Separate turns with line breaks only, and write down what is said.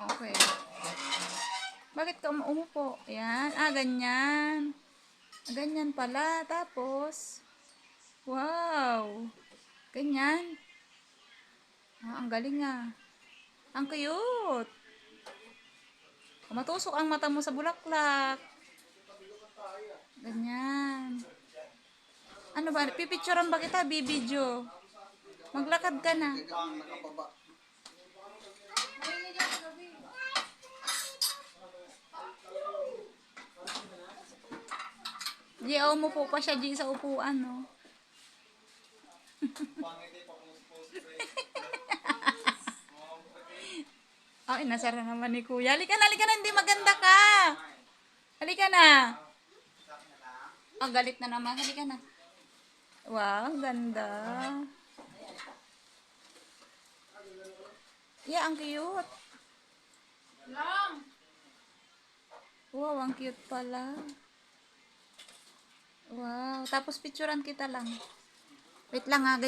Okay. Bakit ka umupo? Ayan. Ganyan. Ganyan pala. Tapos, wow. Ganyan. Ang galing ah. Ang cute. Matusok ang mata mo sa bulaklak. Ganyan. Ano ba? Pipicturean ba kita, bibidyo? Maglakad ka na. Di, mo po pa siya di sa upuan, no? Ay, nasara naman ni Kuya. Halika na, hindi maganda ka. Halika na. Galit na naman. Halika na. Wow, ganda. Yeah, ang cute. Wow, ang cute pala. Wow, tapos picturean kita lang. Wait lang ha.